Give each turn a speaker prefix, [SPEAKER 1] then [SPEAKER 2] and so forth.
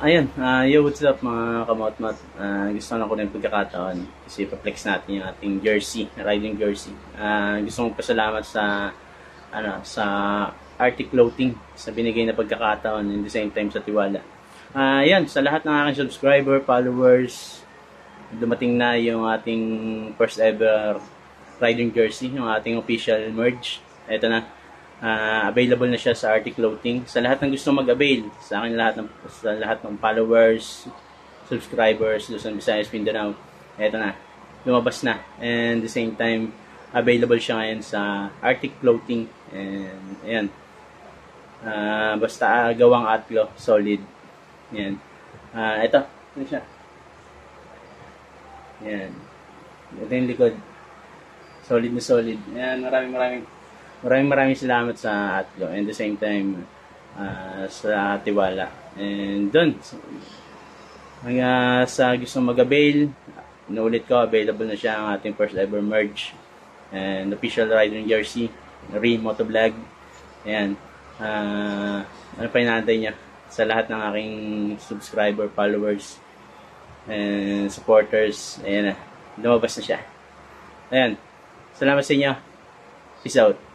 [SPEAKER 1] Ayun, yo, what's up mga kamotmat? Gusto na ko ng pagkakataon kasi pa-flex natin yung ating jersey, riding jersey. Gusto kong pasalamat sa Arctic Clothing sa binigay na pagkakataon and the same time sa tiwala. Yan, sa lahat ng aking subscriber, followers, dumating na yung ating first ever riding jersey, yung ating official merge. Ito na. Available na siya sa Arctic Clothing. Sa lahat ng gusto mag-avail, sa lahat ng followers, subscribers, Luzon, Visayas, Mindanao, eto na. Lumabas na. And the same time, available siya ngayon sa Arctic Clothing. And ayan. Basta gawang atlo, solid. Yan. Ito. Ito siya. Yan. Ito yung likod. Solid na solid. Yan. Maraming salamat sa Atlo and the same time sa tiwala. And dun, sa gusto mag-avail, inuulit ko, available na siya ang ating first ever merge and official riding jersey, Rin Motovlog. Ayan. Ano pa inaantay niya? Sa lahat ng aking subscriber, followers, and supporters, ayan na. Lumabas na siya. Ayan. Salamat sa inyo. Peace out.